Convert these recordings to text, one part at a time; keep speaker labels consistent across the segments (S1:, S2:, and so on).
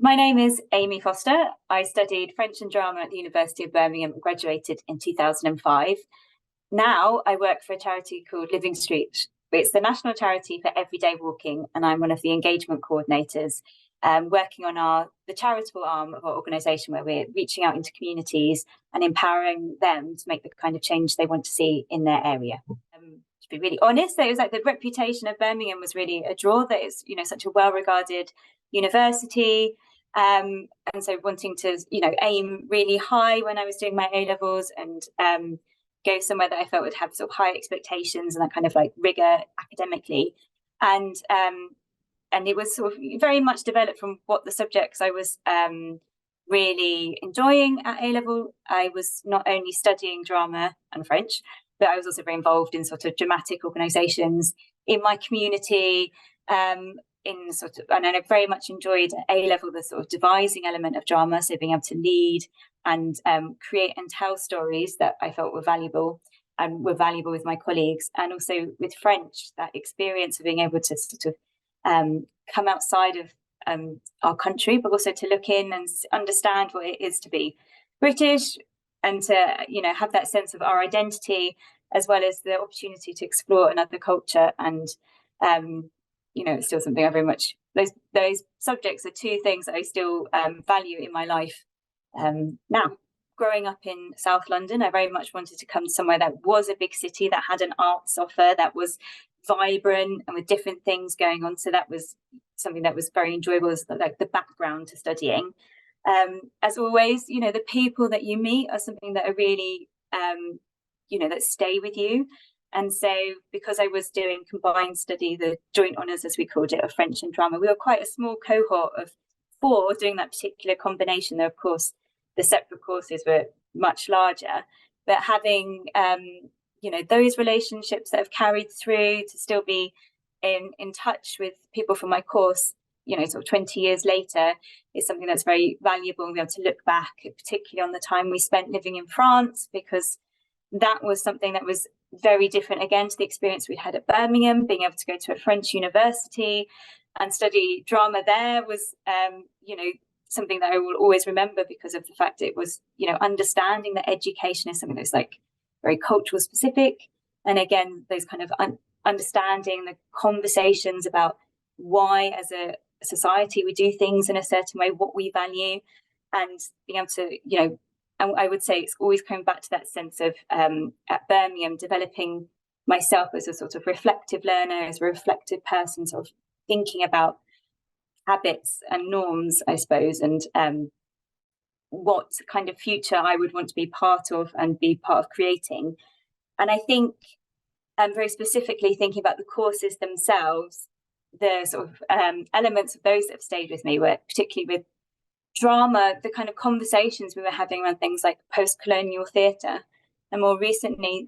S1: My name is Amy Foster. I studied French and drama at the University of Birmingham and graduated in 2005. Now I work for a charity called Living Street. It's the national charity for everyday walking, and I'm one of the engagement coordinators, working on the charitable arm of our organisation, where we're reaching out into communities and empowering them to make the kind of change they want to see in their area. To be really honest, it was like the reputation of Birmingham was really a draw, that it's, such a well-regarded university. And so wanting to, aim really high when I was doing my A-levels, and go somewhere that I felt would have sort of high expectations and that kind of like rigor academically. And it was sort of very much developed from what the subjects I was really enjoying at A-level. I was not only studying drama and French, but I was also very involved in sort of dramatic organisations in my community, and I very much enjoyed at A-level the sort of devising element of drama, so being able to lead and create and tell stories that I felt were valuable and were valuable with my colleagues. And also with French, that experience of being able to sort of come outside of our country, but also to look in and understand what it is to be British, and to have that sense of our identity, as well as the opportunity to explore another culture. And it's still something I very much, those subjects are two things that I still value in my life now. Growing up in South London, I very much wanted to come somewhere that was a big city, that had an arts offer, that was vibrant and with different things going on. So that was something that was very enjoyable, as like the background to studying. As always, the people that you meet are something that are really, that stay with you. And so because I was doing combined study, the joint honours, as we called it, of French and drama, we were quite a small cohort of 4 doing that particular combination. Though, of course, the separate courses were much larger. But having, those relationships that have carried through, to still be in touch with people from my course, sort of 20 years later, is something that's very valuable, and be able to look back, particularly on the time we spent living in France, because that was something that was very different again to the experience we had at Birmingham. Being able to go to a French university and study drama there was, something that I will always remember, because of the fact it was, understanding that education is something that's like very cultural specific. And again, those kind of understanding the conversations about why as a society we do things in a certain way, what we value, and being able to, and I would say it's always coming back to that sense of, at Birmingham, developing myself as a sort of reflective learner, as a reflective person, sort of thinking about habits and norms, I suppose, and what kind of future I would want to be part of and be part of creating. And I think very specifically thinking about the courses themselves, the sort of elements of those that have stayed with me were particularly with drama, the kind of conversations we were having around things like post-colonial theatre. And more recently,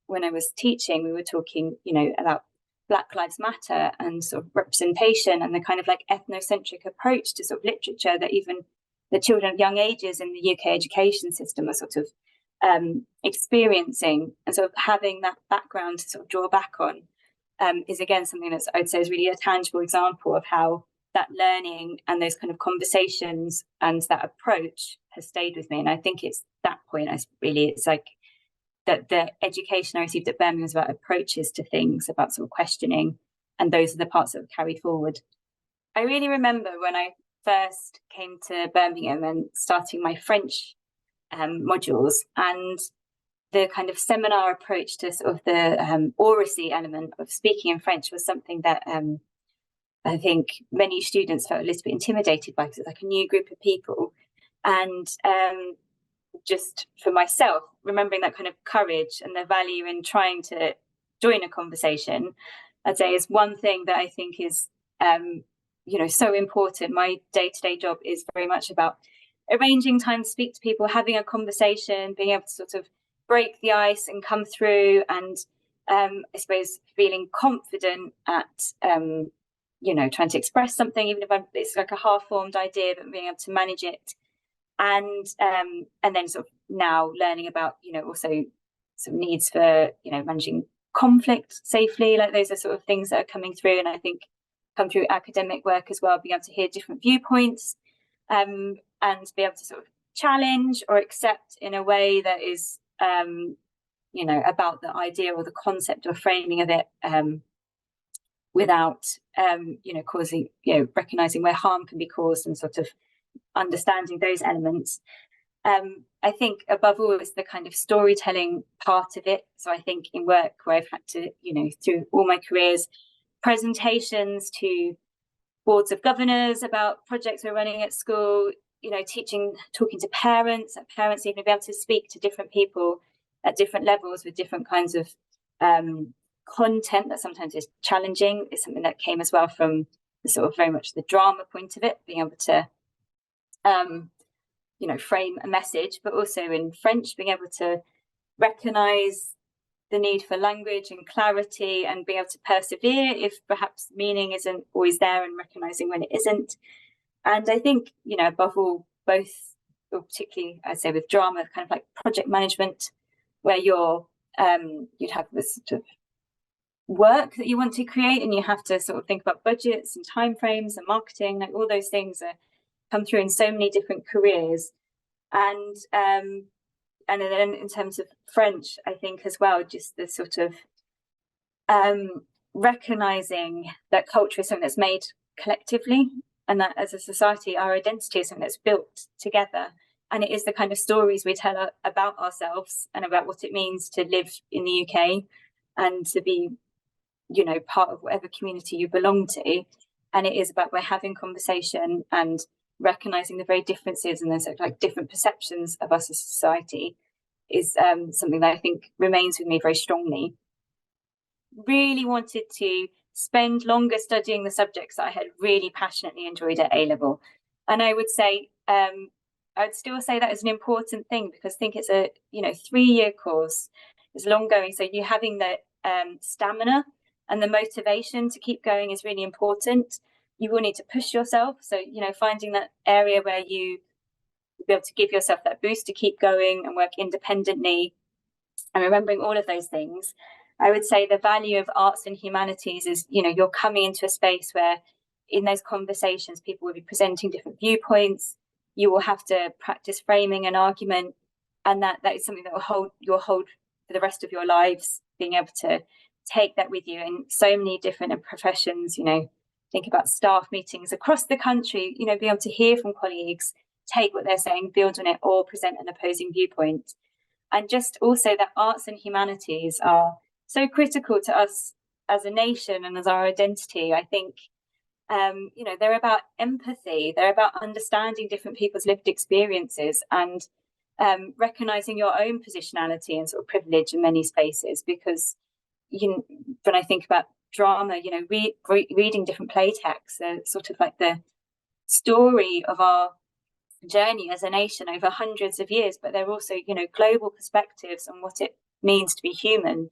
S1: when I was teaching, we were talking, about Black Lives Matter and sort of representation, and the kind of like ethnocentric approach to sort of literature that even the children of young ages in the UK education system are sort of experiencing. And sort of having that background to sort of draw back on is again something that I'd say is really a tangible example of how that learning and those kind of conversations and that approach has stayed with me. And I think it's that point, it's like that the education I received at Birmingham was about approaches to things, about sort of questioning, and those are the parts that have carried forward. I really remember when I first came to Birmingham and starting my French modules, and the kind of seminar approach to sort of the oracy element of speaking in French was something that I think many students felt a little bit intimidated by, because it's like a new group of people. And just for myself, remembering that kind of courage and the value in trying to join a conversation, I'd say is one thing that I think is, so important. My day-to-day job is very much about arranging time to speak to people, having a conversation, being able to sort of break the ice and come through, and I suppose feeling confident at trying to express something, even if it's like a half-formed idea, but being able to manage it. And then sort of now learning about, also some needs for, managing conflict safely. Like those are sort of things that are coming through, and I think come through academic work as well, being able to hear different viewpoints and be able to sort of challenge or accept in a way that is, about the idea or the concept or framing of it, without, causing, recognizing where harm can be caused and sort of understanding those elements. I think above all is the kind of storytelling part of it. So I think in work where I've had to, through all my careers, presentations to boards of governors about projects we're running at school, talking to parents even be able to speak to different people at different levels with different kinds of content that sometimes is challenging, is something that came as well from the sort of very much the drama point of it, being able to frame a message, but also in French, being able to recognize the need for language and clarity and being able to persevere if perhaps meaning isn't always there and recognizing when it isn't. And I think, above all, both, or particularly I'd say with drama, kind of like project management, where you'd have this sort of work that you want to create and you have to sort of think about budgets and timeframes and marketing, like all those things come through in so many different careers. And then in terms of French, I think as well, just the sort of recognizing that culture is something that's made collectively, and that as a society, our identity is something that's built together. And it is the kind of stories we tell about ourselves and about what it means to live in the UK and to be, part of whatever community you belong to. And it is about we're having conversation and recognizing the very differences and those like different perceptions of us as a society is something that I think remains with me very strongly. Really wanted to spend longer studying the subjects that I had really passionately enjoyed at A-level. And I would say, I'd still say that is an important thing, because I think it's a 3-year course. It's long going. So you having the stamina and the motivation to keep going is really important. You will need to push yourself. So, finding that area where you will be able to give yourself that boost to keep going and work independently, and remembering all of those things. I would say the value of arts and humanities is, you're coming into a space where in those conversations, people will be presenting different viewpoints. You will have to practice framing an argument, and that is something that you'll hold for the rest of your lives, being able to take that with you in so many different professions. Think about staff meetings across the country, be able to hear from colleagues, take what they're saying, build on it, or present an opposing viewpoint. And just also that arts and humanities are so critical to us as a nation and as our identity. I think, they're about empathy. They're about understanding different people's lived experiences and recognizing your own positionality and sort of privilege in many spaces. Because, when I think about drama, reading different play texts, sort of like the story of our journey as a nation over hundreds of years, but they're also, global perspectives on what it means to be human.